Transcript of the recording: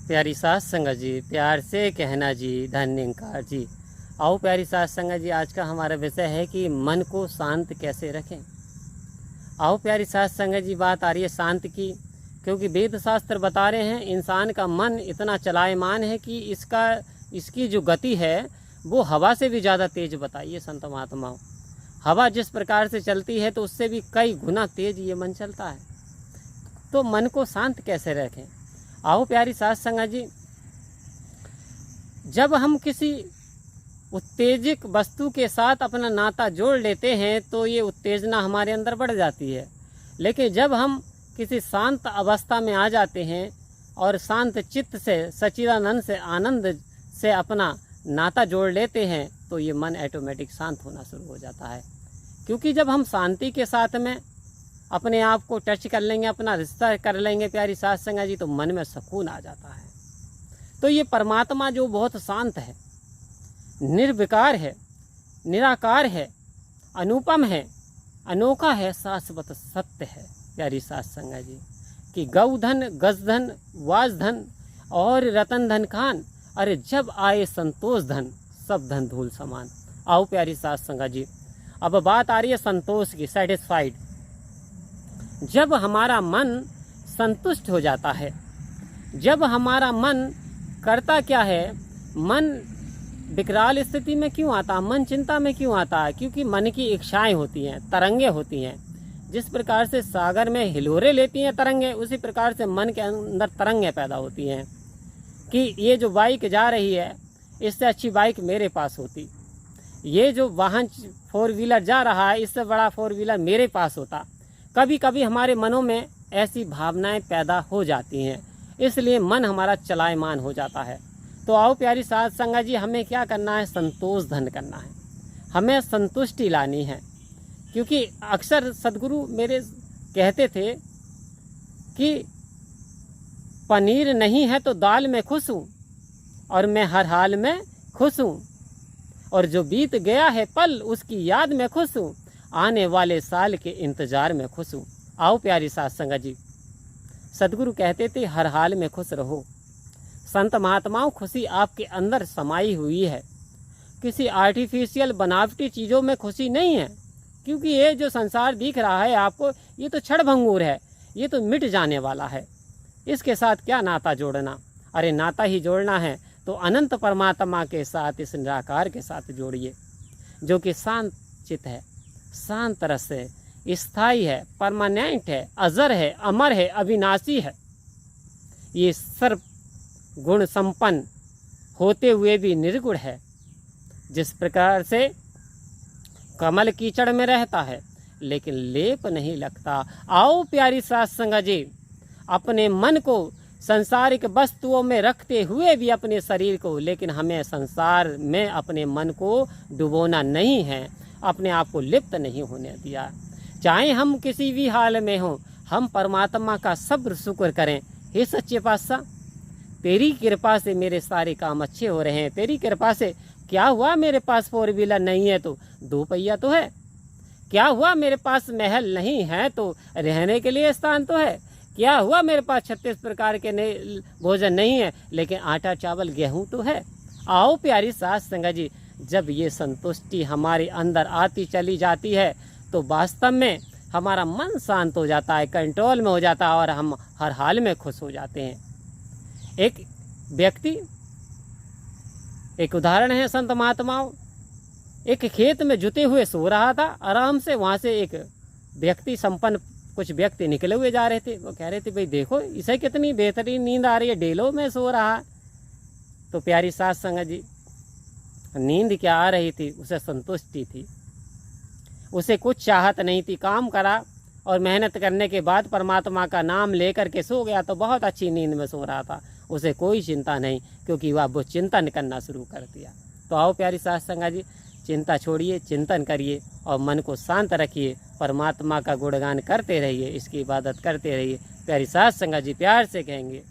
प्यारी सास संगत जी, प्यार से कहना जी, धन्यकार जी। आओ प्यारी सास संगत जी, आज का हमारा विषय है कि मन को शांत कैसे रखें। आओ प्यारी सास संगत जी, बात आ रही है शांत की, क्योंकि वेद शास्त्र बता रहे हैं इंसान का मन इतना चलायमान है कि इसकी जो गति है वो हवा से भी ज़्यादा तेज बताइए संत महात्माओं। हवा जिस प्रकार से चलती है तो उससे भी कई गुना तेज ये मन चलता है। तो मन को शांत कैसे रखें। आओ प्यारी सास संगत जी, जब हम किसी उत्तेजक वस्तु के साथ अपना नाता जोड़ लेते हैं तो ये उत्तेजना हमारे अंदर बढ़ जाती है, लेकिन जब हम किसी शांत अवस्था में आ जाते हैं और शांत चित्त से सच्चिदानंद से आनंद से अपना नाता जोड़ लेते हैं तो ये मन ऑटोमेटिक शांत होना शुरू हो जाता है। क्योंकि जब हम शांति के साथ में अपने आप को टच कर लेंगे, अपना रिश्ता कर लेंगे प्यारी सास संगत जी, तो मन में सुकून आ जाता है। तो ये परमात्मा जो बहुत शांत है, निर्विकार है, निराकार है, अनुपम है, अनोखा है, शाश्वत सत्य है प्यारी सास संगत जी, कि गौधन गजधन वाजधन और रतन धन खान, अरे जब आए संतोष धन सब धन धूल समान। आओ प्यारी सास संगत जी, अब बात आ रही है संतोष की, सेटिस्फाइड। जब हमारा मन संतुष्ट हो जाता है, जब हमारा मन करता क्या है, मन विकराल स्थिति में क्यों आता है, मन चिंता में क्यों आता है, क्योंकि मन की इच्छाएं होती हैं, तरंगे होती हैं। जिस प्रकार से सागर में हिलोरे लेती हैं तरंगे, उसी प्रकार से मन के अंदर तरंगे पैदा होती हैं कि ये जो बाइक जा रही है इससे अच्छी बाइक मेरे पास होती, ये जो वाहन 4 व्हीलर जा रहा है इससे बड़ा 4 व्हीलर मेरे पास होता। कभी कभी हमारे मनों में ऐसी भावनाएं पैदा हो जाती हैं, इसलिए मन हमारा चलायमान हो जाता है। तो आओ प्यारी सास संगत जी, हमें क्या करना है, संतोष धन करना है, हमें संतुष्टि लानी है। क्योंकि अक्सर सदगुरु मेरे कहते थे कि पनीर नहीं है तो दाल में खुश हूँ और मैं हर हाल में खुश हूँ, और जो बीत गया है पल उसकी याद में खुश हूँ, आने वाले साल के इंतजार में खुश हूँ। आओ प्यारी सास संगत जी, सदगुरु कहते थे हर हाल में खुश रहो। संत महात्माओं, खुशी आपके अंदर समाई हुई है, किसी आर्टिफिशियल बनावटी चीज़ों में खुशी नहीं है। क्योंकि ये जो संसार दिख रहा है आपको, ये तो क्षणभंगुर है, ये तो मिट जाने वाला है। इसके साथ क्या नाता जोड़ना, अरे नाता ही जोड़ना है तो अनंत परमात्मा के साथ, इस निराकार के साथ जोड़िए, जो कि शांत चित है, शांत रस है, स्थायी है, परमानेंट है, अजर है, अमर है, अविनाशी है। ये सर्व गुण संपन्न होते हुए भी निर्गुण है। जिस प्रकार से कमल कीचड़ में रहता है लेकिन लेप नहीं लगता। आओ प्यारी सास संगत जी, अपने मन को संसारिक वस्तुओं में रखते हुए भी अपने शरीर को, लेकिन हमें संसार में अपने मन को डुबोना नहीं है, अपने आप को लिप्त नहीं होने दिया। चाहे हम किसी भी हाल में हों, हम परमात्मा का सब्र शुक्र करें। हे सच्चे पातशाह, तेरी कृपा से मेरे सारे काम अच्छे हो रहे हैं, तेरी कृपा से क्या हुआ मेरे पास 4 व्हीलर नहीं है तो 2 पहिया तो है, क्या हुआ मेरे पास महल नहीं है तो रहने के लिए स्थान तो है, क्या हुआ मेरे पास 36 प्रकार के भोजन नहीं है लेकिन आटा चावल गेहूं तो है। आओ प्यारी सास संगत जी, जब ये संतुष्टि हमारे अंदर आती चली जाती है तो वास्तव में हमारा मन शांत हो जाता है, कंट्रोल में हो जाता है और हम हर हाल में खुश हो जाते हैं। एक व्यक्ति, एक उदाहरण है संत महात्माओं, एक खेत में जुते हुए सो रहा था आराम से, वहाँ से एक व्यक्ति, संपन्न कुछ व्यक्ति निकले हुए जा रहे थे। वो कह रहे थे भाई देखो इसे कितनी बेहतरीन नींद आ रही है, डेलों में सो रहा है। तो प्यारी सास संगत जी, नींद क्या आ रही थी, उसे संतुष्टि थी, उसे कुछ चाहत नहीं थी। काम करा और मेहनत करने के बाद परमात्मा का नाम लेकर के सो गया तो बहुत अच्छी नींद में सो रहा था, उसे कोई चिंता नहीं, क्योंकि वह वो चिंतन करना शुरू कर दिया। तो आओ प्यारी सास संगत जी, चिंता छोड़िए, चिंतन करिए और मन को शांत रखिए, परमात्मा का गुणगान करते रहिए, इसकी इबादत करते रहिए। प्यारी सास संगत जी प्यार से कहेंगे।